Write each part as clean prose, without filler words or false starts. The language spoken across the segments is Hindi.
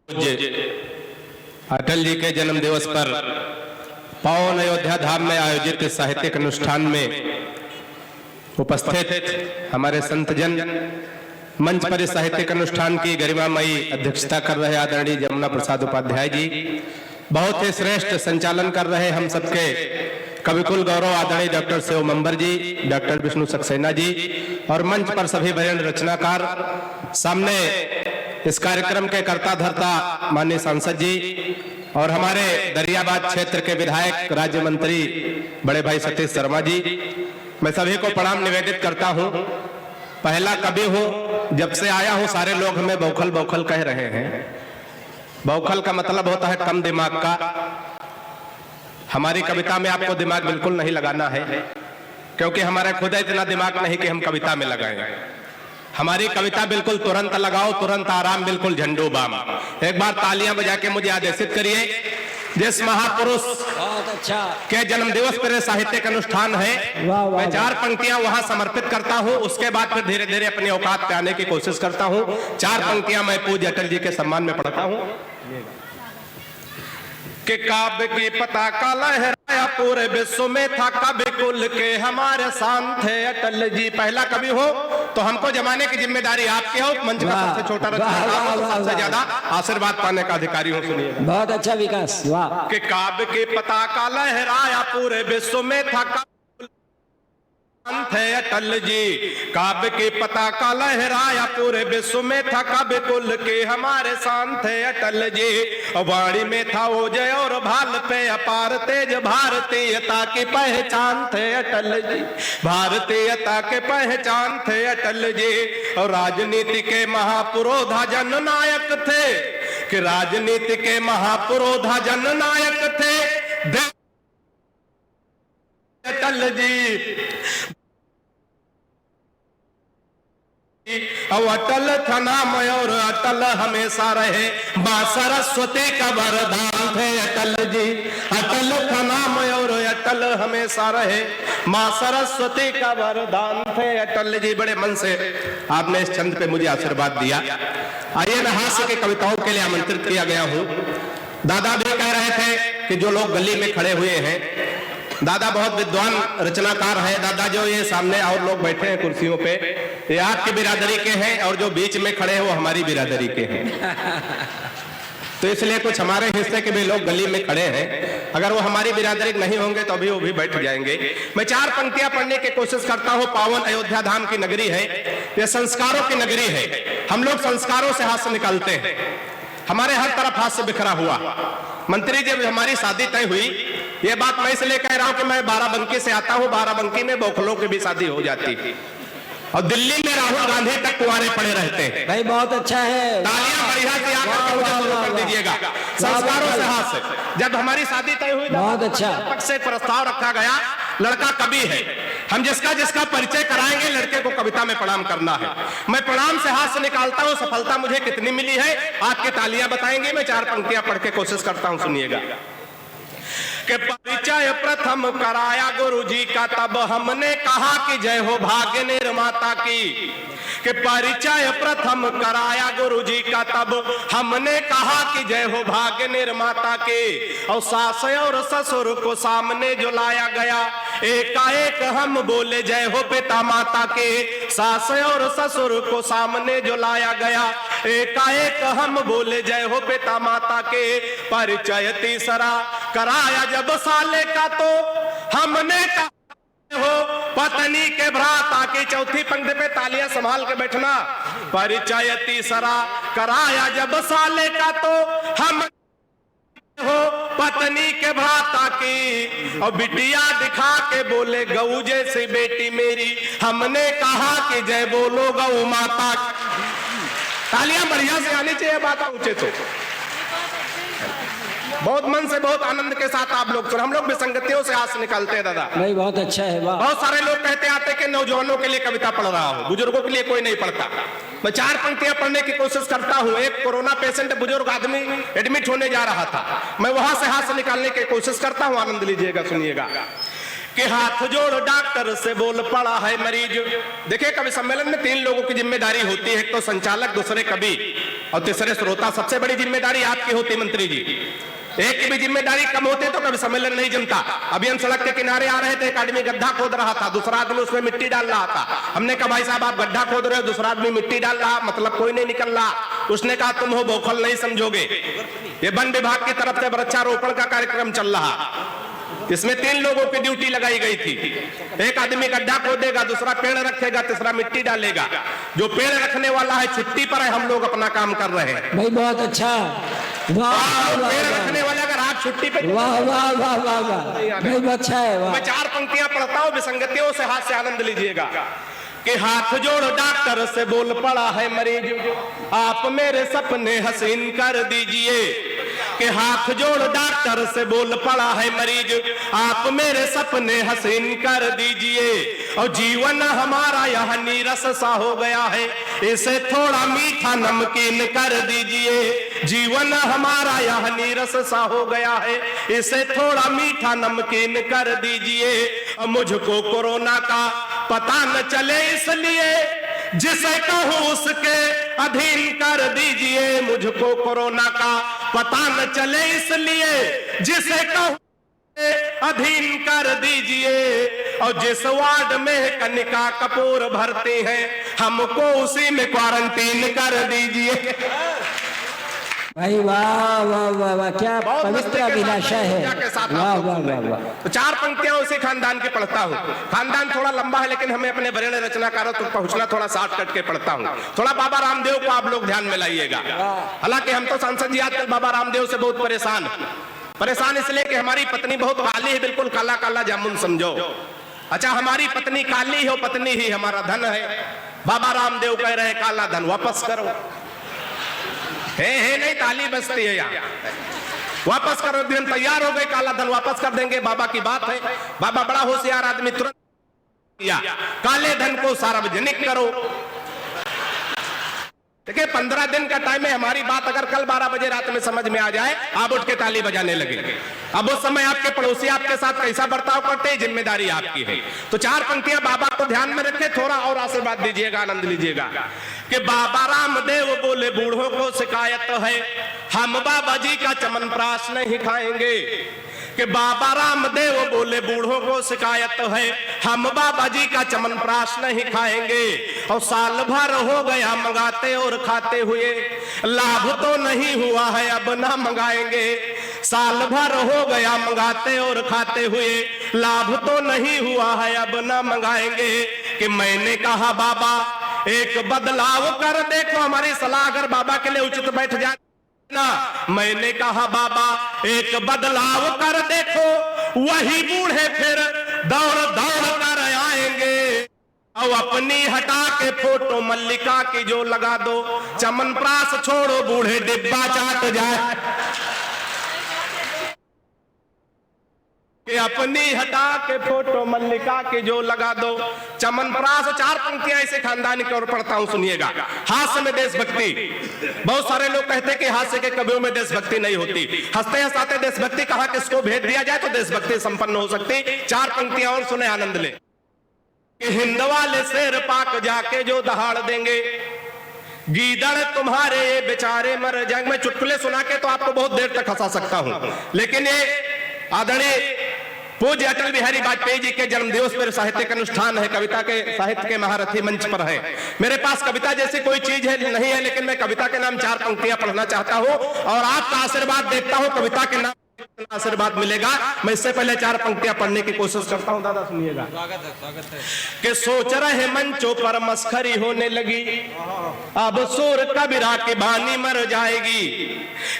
अटल जी के जन्म दिवस पर पावन अयोध्या धाम में आयोजित साहित्यिक अनुष्ठान में उपस्थित हमारे संतजन मंच पर इस साहित्यिक अनुष्ठान की गरिमामयी अध्यक्षता कर रहे आदरणीय जमुना प्रसाद उपाध्याय जी, बहुत ही श्रेष्ठ संचालन कर रहे हम सबके कविकुल गौरव आदरणीय डॉक्टर शिव मंबर जी, डॉक्टर विष्णु सक्सेना जी और मंच पर सभी वरेण्य रचनाकार, सामने इस कार्यक्रम के कर्ता धर्ता माननीय सांसद जी और हमारे दरियाबाद क्षेत्र के विधायक राज्य मंत्री बड़े भाई सतीश शर्मा जी, मैं सभी को प्रणाम निवेदित करता हूं। पहला कवि हूं, जब से आया हूं सारे लोग हमें बौखल बौखल कह रहे हैं। बौखल का मतलब होता है कम दिमाग का। हमारी कविता में आपको दिमाग बिल्कुल नहीं लगाना है, क्योंकि हमारा खुद इतना दिमाग नहीं कि हम कविता में लगाएं। हमारी कविता बिल्कुल तुरंत लगाओ, तुरंत आराम, बिल्कुल झंडू बाम। एक बार तालियां बजा के मुझे आदेशित करिए। जिस महापुरुष के जन्म दिवस पर साहित्यिक अनुष्ठान है, मैं 4 पंक्तियां वहां समर्पित करता हूं, उसके बाद फिर धीरे धीरे अपनी औकात पे आने की कोशिश करता हूं। 4 पंक्तियां मैं पूज्य अटल जी के सम्मान में पढ़ता हूं कि काव्य की पताका लहराया पूरे विश्व में था, कवि कुल के हमारे शान थे अटल जी। पहला कवि हो तो हमको जमाने की जिम्मेदारी आपकी हो। मंच का सबसे छोटा रचनाकार, सबसे ज्यादा आशीर्वाद पाने का अधिकारी हो। सुनिए, बहुत अच्छा विकास। वाह। कि काव्य की पताका लहराया पूरे विश्व में था, थे अटल जी। काव्य की पताका लहराया पूरे विश्व में था, कवि कुल के हमारे शान थे अटल जी। वाणी में था वो जय और भाल पे अपार तेज, भारतीयता की पहचान थे अटल जी। भारतीयता के पहचान थे अटल जी। और राजनीति के महापुरोधा जननायक थे, कि राजनीति के महापुरोधा जननायक थे अटल जी। और अटल था नाम और अटल हमेशा रहे, मां सरस्वती का वरदान थे अटल जी। अटल था नाम और अटल हमेशा रहे, मां सरस्वती का वरदान थे अटल जी। बड़े मन से आपने इस छंद पे मुझे आशीर्वाद दिया। आइए, मैं हास्य की कविताओं के लिए आमंत्रित किया गया हूं। दादा भी कह रहे थे कि जो लोग गली में खड़े हुए हैं, दादा बहुत विद्वान रचनाकार है। दादा जो ये सामने और लोग बैठे हैं कुर्सियों पे, ये आपकी बिरादरी के हैं, और जो बीच में खड़े हैं वो हमारी बिरादरी के हैं। तो इसलिए कुछ हमारे हिस्से के भी लोग गली में खड़े हैं। अगर वो हमारी बिरादरी नहीं होंगे तो अभी वो भी बैठ जाएंगे। मैं 4 पंक्तियां पढ़ने की कोशिश करता हूं। पावन अयोध्या धाम की नगरी है, ये संस्कारों की नगरी है। हम लोग संस्कारों से हाथ से निकालते हैं। हमारे हर तरफ हाथ से बिखरा हुआ। मंत्री जब हमारी शादी तय हुई, ये बात मैं इसलिए कह रहा हूं कि मैं बाराबंकी से आता हूं। बाराबंकी में बौखलों की भी शादी हो जाती है, और दिल्ली में राहुल गांधी तक कुंवारे पड़े रहते हैं। भाई बहुत अच्छा है। तालियां बढ़िया से आकर मुझे शुरू कर दीजिएगा। संस्कारों से हाथ से। जब हमारी शादी तय हुई, बहुत अच्छा, पक्ष से प्रस्ताव रखा गया, लड़का कवि है, हम जिसका परिचय कराएंगे, लड़के को कविता में प्रणाम करना है। मैं प्रणाम से हाथ से निकालता हूं। सफलता मुझे कितनी मिली है आपकी तालियां बताएंगे। मैं 4 पंक्तियां पढ़ के कोशिश करता हूं, सुनिएगा। कि परिचय प्रथम कराया गुरुजी का, तब हमने कहा कि जय हो भाग्य निर्माता की। कि परिचय प्रथम कराया गुरुजी का, तब हमने कहा कि जय हो भाग्य निर्माता के। और सास और ससुर को सामने जो लाया गया, एकाएक हम बोले जय हो पिता माता के। सास और ससुर को सामने जो लाया गया, एकाएक हम बोले जय हो पिता माता के। परिचय तीसरा कराया जब साले का, तो हमने कहा हो पत्नी के भ्राता की। चौथी पंक्ति पे तालियां संभाल के बैठना। परिचय तीसरा कराया जब साले का, तो हम हो पत्नी के भ्राता की। और बिटिया दिखा के बोले गऊ जैसी बेटी मेरी, हमने कहा कि जय बोलो गऊ माता। तालियां बढ़िया से आनी चाहिए, बात ऊंचे से। बहुत मन से, बहुत आनंद के साथ आप लोग सुन। हम लोग विसंगतियों से हाथ निकालते हैं दादा। भाई बहुत अच्छा है। वाह। बहुत सारे लोग कहते आते कि नौजवानों के लिए कविता पढ़ रहा हूं, बुजुर्गों के लिए कोई नहीं पढ़ता। मैं 4 पंक्तियां पढ़ने की कोशिश करता हूं। एक कोरोना पेशेंट बुजुर्ग आदमी एडमिट होने जा रहा था, मैं वहां से हाथ से निकालने की कोशिश करता हूं। आनंद लीजिएगा, सुनिएगा। कि हाथ जोड़ डॉक्टर से बोल पड़ा है मरीज। देखिए, कवि सम्मेलन में 3 लोगों की जिम्मेदारी होती है, एक तो संचालक, दूसरे कवि और तीसरे श्रोता, सबसे बड़ी जिम्मेदारी आपकी होती मंत्री जी। एक की भी जिम्मेदारी कम होती तो कभी सम्मेलन नहीं जमता। अभी हम सड़क के किनारे आ रहे थे, एक आदमी गड्ढा खोद रहा था, दूसरा आदमी उसमें मिट्टी डाल रहा था। हमने कहा भाई साहब आप गड्ढा खोद रहे हो, दूसरा आदमी मिट्टी डाल रहा, मतलब कोई नहीं निकल रहा। उसने कहा तुम हो बौखल, नहीं समझोगे। ये वन विभाग की तरफ से वृक्षारोपण का कार्यक्रम चल रहा, इसमें 3 लोगों की ड्यूटी लगाई गई थी। एक आदमी गड्ढा खोदेगा, दूसरा पेड़ रखेगा, तीसरा मिट्टी डालेगा। जो पेड़ रखने वाला है छुट्टी पर है, हम लोग अपना काम कर रहे हैं। भाई बहुत अच्छा, वाह पेड़ रखने वाले अगर आप छुट्टी पे, वाह वाह वाह वाह वाह, भाई अच्छा है वाह। मैं 4 पंक्तियां पढ़ता हूं, विसंगतियों से हाथ से आनंद लीजिएगा। कि हाथ जोड़ डॉक्टर से बोल पड़ा है मरीज, आप मेरे सपने हसीन कर दीजिए। कि हाथ जोड़ डॉक्टर से बोल पड़ा है मरीज, आप मेरे सपने हसीन कर दीजिए। और जीवन हमारा यह नीरस सा हो गया है, इसे थोड़ा मीठा नमकीन कर दीजिए। जीवन हमारा यह नीरस सा हो गया है, इसे थोड़ा मीठा नमकीन कर दीजिए। और मुझको कोरोना का पता न चले, इसलिए जिसे कहूं उसके अधीन कर दीजिए। मुझको कोरोना का पता न चले, इसलिए जिसे कहूं अधीन कर दीजिए। और जिस वार्ड में कनिका कपूर भरती हैं, हमको उसी में क्वारंटीन कर दीजिए। भाई वाह वाह वाह वाह, क्या पवित्र अभिलाषा है, वाह वाह वाह वाह। तो 4 पंक्तियां उसी खानदान की पढ़ता हूँ। खानदान थोड़ा लंबा है, लेकिन हमें अपने वरीण रचनाकारों तक पहुंचना, थोड़ा शॉर्टकट के पढ़ता हूँ। थोड़ा बाबा रामदेव को आप लोग ध्यान में लाइएगा। हालांकि हम तो सांसद जी आजकल बाबा रामदेव से बहुत परेशान इसलिए कि हमारी पत्नी बहुत काली है, बिल्कुल काला काला जामुन समझो। अच्छा, हमारी पत्नी काली हो, पत्नी ही हमारा धन है। बाबा रामदेव कह रहे काला धन वापस करो। है नहीं, ताली बजती है यहाँ, वापस करो। दिन तैयार हो गए, काला धन वापस कर देंगे, बाबा की बात है। बाबा बड़ा होशियार आदमी, तुरंत किया काले धन को सार्वजनिक करो। देखिए 15 दिन का टाइम है, हमारी बात अगर कल 12 बजे रात में समझ में आ जाए, आप उठ के ताली बजाने लगे। अब उस समय आपके पड़ोसी आपके साथ कैसा बर्ताव करते हैं, जिम्मेदारी आपकी है। तो 4 पंक्तियां बाबा को ध्यान में रखे, थोड़ा और आशीर्वाद दीजिएगा, आनंद लीजिएगा। कि बाबा रामदेव बोले बूढ़ों को शिकायत है, हम बाबा जी का चमनप्राश नहीं खाएंगे। कि बाबा रामदेव बोले बूढ़ों को शिकायत है, हम बाबा जी का चमनप्राश नहीं खाएंगे। और साल भर हो गया मंगाते और खाते हुए, लाभ तो नहीं हुआ है, अब ना मंगाएंगे। साल भर हो गया मंगाते और खाते हुए, लाभ तो नहीं हुआ है, अब ना मंगाएंगे। कि मैंने कहा बाबा एक बदलाव कर देखो, हमारी सलाह अगर बाबा के लिए उचित बैठ जाए ना। मैंने कहा बाबा एक बदलाव कर देखो, वही बूढ़े फिर दौड़ दौड़ कर आएंगे। और अपनी हटा के फोटो मल्लिका की जो लगा दो, चमनप्राश छोड़ो बूढ़े डिब्बा चाट जाए। कि अपनी हटा के फोटो मल्लिका की जो लगा दो, चमनप्राश। 4 पंक्तियां ऐसे खानदानी की ओर पढ़ता हूं, सुनिएगा। हास्य में देशभक्ति, बहुत सारे लोग कहते हैं कि हास्य के कवियों में देशभक्ति नहीं होती। हंसते हंसाते देशभक्ति कहा, किसको भेद दिया जाए तो देशभक्ति संपन्न हो सकती। 4 पंक्तियां और सुने, आनंद ले। कि हिंद वाले शेर पाक जाके जो दहाड़ देंगे, गीदड़ तुम्हारे ये बेचारे मर जाएंगे। मैं चुटकुले सुना के तो आपको बहुत देर तक हंसा सकता हूं, लेकिन ये आदरणीय पूज्य अटल बिहारी वाजपेयी जी के जन्मदिवस पर साहित्यिक अनुष्ठान है, कविता के साहित्य के महारथी मंच पर है। मेरे पास कविता जैसी कोई चीज है नहीं है, लेकिन मैं कविता के नाम 4 पंक्तियां पढ़ना चाहता हूं और आपका आशीर्वाद देखता हूं कविता के नाम आशीर्वाद मिलेगा। मैं इससे पहले 4 पंक्तियां पढ़ने की कोशिश करता हूं, दादा सुनिएगा। स्वागत है। कि सोच रहे मंचों पर मस्खरी होने लगी, अब सुर कबीरा की बानी मर जाएगी।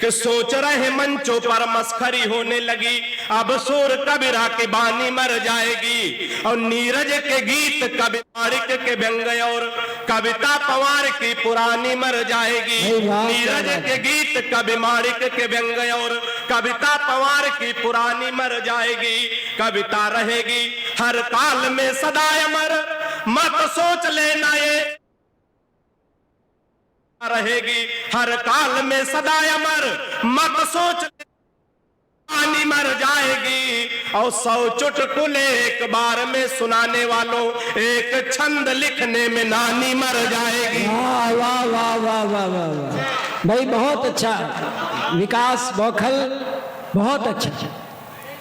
कि सोच रहे मंचों पर मस्खरी होने लगी, अब सुर कबीरा की बानी मर जाएगी। और नीरज के गीत कवि माणिक के व्यंग और कविता पवार की पुरानी मर जाएगी। नीरज के गीत कवि माणिक के व्यंग और कविता पवार की पुरानी मर जाएगी। कविता रहेगी हर काल में सदा अमर, मत सोच लेना ये रहेगी हर काल में सदा अमर, मत सोच पानी मर जाएगी। और 100 चुटकुले एक बार में सुनाने वालों, एक छंद लिखने में नानी मर जाएगी। वाह वाह वाह वाह वाह वाह। भाई बहुत अच्छा विकास बौखल, बहुत अच्छा।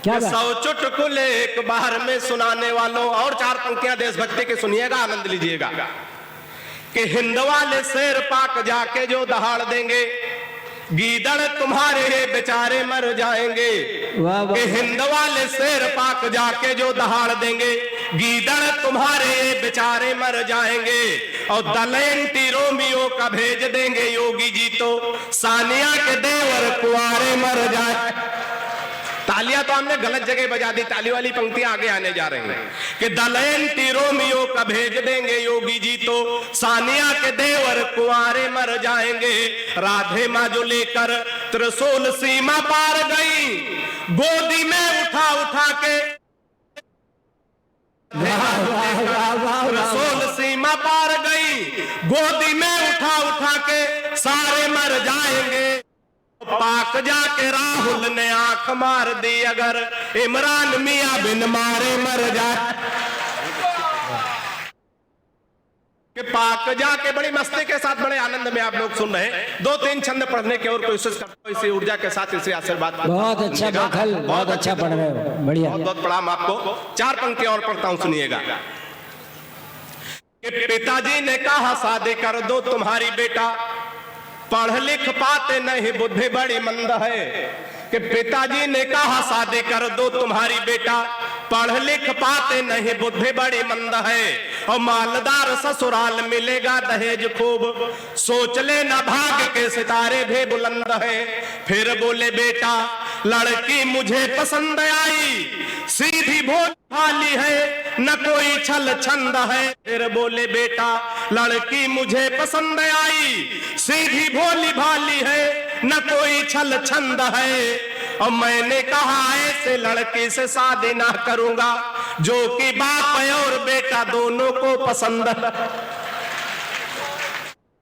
क्या बात। 100 चुटकुले एक बार में सुनाने वालों, और 4 पंक्तियां देशभक्ति की सुनिएगा, आनंद लीजिएगा। कि हिंद वाले शेर पाक जाके जो दहाड़ देंगे, गीदड़ तुम्हारे बेचारे मर जाएंगे। वाह वाह। कि हिंद वाले शेर पाक जाके जो दहाड़ देंगे, गीदड़ तुम्हारे बेचारे मर जाएंगे। और दलेंटी रोमियो का भेज देंगे योगी जी तो सानिया के देवर कुआरे मर जाए। तालियां तो हमने गलत जगह बजा दी, ताली वाली पंक्तियां आगे आने जा रही हैं। कि दलेंटी रोमियो का भेज देंगे योगी जी तो सानिया के देवर कुआरे मर जाएंगे। राधे माँ जो लेकर त्रिशूल सीमा पार गई, गोदी में उठा उठा के त्रिशूल सीमा पार गई, गोदी में उठा उठा के सारे मर जाएंगे। पाक जाके राहुल ने आंख मार दी, अगर इमरान मियां बिन मारे मर जाए। कि पाक जाके बड़ी मस्ती के साथ, बड़े आनंद में आप लोग सुन रहे हैं। 2-3 छंद पढ़ने की और कोशिश करता हूं, इसी ऊर्जा के साथ, इसी आशीर्वाद। बहुत अच्छा बौखल, बहुत अच्छा पढ़ रहे हो, बढ़िया। बहुत बहुत प्रणाम आपको। 4 पंक्तियां और पढ़ता हूं, सुनिएगा। कि पिताजी ने कहा शादी कर दो तुम्हारी बेटा, पढ़ लिख पाते नहीं बुद्धि बड़ी मंद है। कि पिताजी ने कहा शादी कर दो तुम्हारी बेटा, पढ़ लिख पाते नहीं बुद्धि बड़ी मंद है। और मालदार ससुराल मिलेगा दहेज खूब, सोच लेना भाग्य के सितारे भी बुलंद है। फिर बोले बेटा लड़की मुझे पसंद आई, सीधी भोली भाली है न कोई छल छंद है। फिर बोले बेटा लड़की मुझे पसंद आई, सीधी भोली भाली है न कोई छल छंद है। और मैंने कहा ऐसे लड़की से शादी ना करूंगा, जो कि बाप और बेटा दोनों को पसंद है।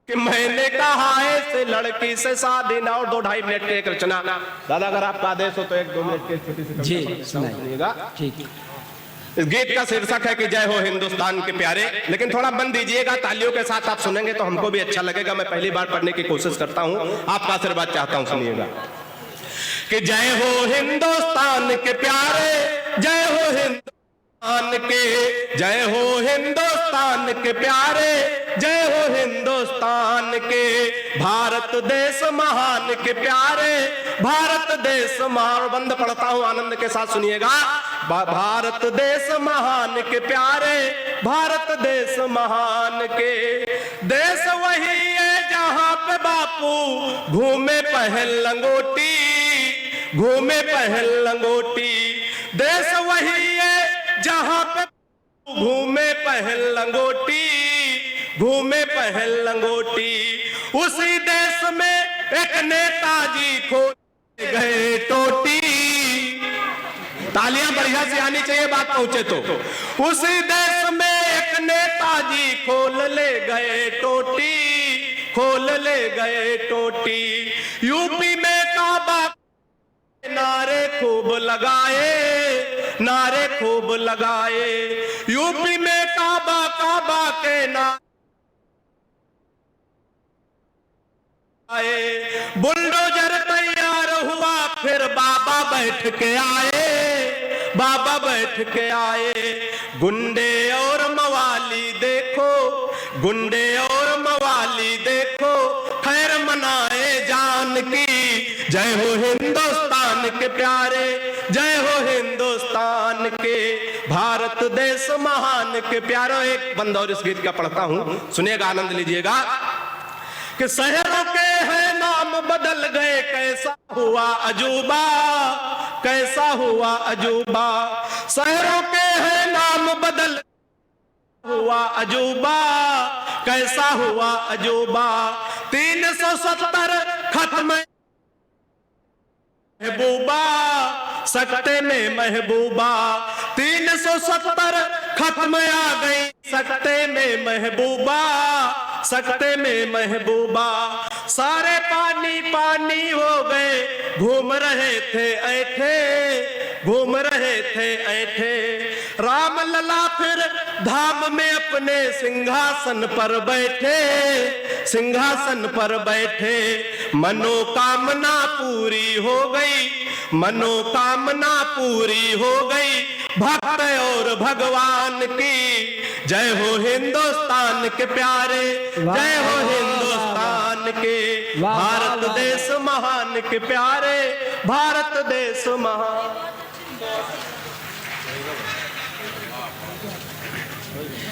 कि मैंने कहा ऐसे लड़की से शादी ना। और 2-2.5 मिनट की एक रचना, दादा अगर आपका आदेश हो तो 1-2 मिनट की छोटी सी जी सुनिएगा। ठीक है। इस गीत का शीर्षक है कि जय हो हिंदुस्तान के प्यारे। लेकिन थोड़ा मन दीजिएगा, तालियों के साथ आप सुनेंगे तो हमको भी अच्छा लगेगा। मैं पहली बार पढ़ने की कोशिश करता हूं, आपका आशीर्वाद चाहता हूं, सुनिएगा। कि जय हो हिंदुस्तान के प्यारे, जय हो हिंदुस्तान के, जय हो हिंदुस्तान के प्यारे, जय हो हिंदुस्तान के। भारत देश महान के प्यारे, भारत देश महान। बंद पढ़ता हूं, आनंद के साथ सुनिएगा। भारत देश महान के प्यारे, भारत देश महान के। देश वही है जहां पे बापू घूमे पहल लंगोटी, घूमे पहल लंगोटी। देश वही है जहां पे घूमे पहल लंगोटी, घूमे पहल लंगोटी। उसी देश में एक नेताजी खो गए टोटी। तालियां बढ़िया से आनी चाहिए, बात पहुंचे तो। उसी देश में एक नेताजी खोल ले गए टोटी, खोल ले गए टोटी। यूपी में काबा नारे खूब लगाए, नारे खूब लगाए। यूपी में काबा काबा के नारे, बुलडोजर तैयार हुआ फिर बाबा बैठ के आए, बाबा बैठ के आए। गुंडे और मवाली देखो, गुंडे और मवाली देखो, खैर मनाए जान की। जय हो हिंदुस्तान के प्यारे, जय हो हिंदुस्तान के। भारत देश महान के प्यारो। एक बंद और इस गीत का पढ़ता हूं, सुनिएगा, आनंद लीजिएगा। कि शहरों के हैं नाम बदल गए, कैसा हुआ अजूबा, कैसा हुआ अजूबा। शहरों के हैं नाम बदल हुआ अजूबा, कैसा हुआ अजूबा। 370 खत्म महबूबा, सकते में महबूबा। 370 खत्म आ गई सकते में महबूबा, सकते में महबूबा। सारे पानी पानी हो गए, घूम रहे थे ऐठे, घूम रहे थे ऐठे। राम लला फिर धाम में अपने सिंहासन पर बैठे, सिंहासन पर बैठे। मनोकामना पूरी हो गई, मनोकामना पूरी हो गई। भक्त और भगवान की जय हो हिंदुस्तान के प्यारे, जय हो हिंदुस्तान के, भारत देश महान के प्यारे, भारत देश महान।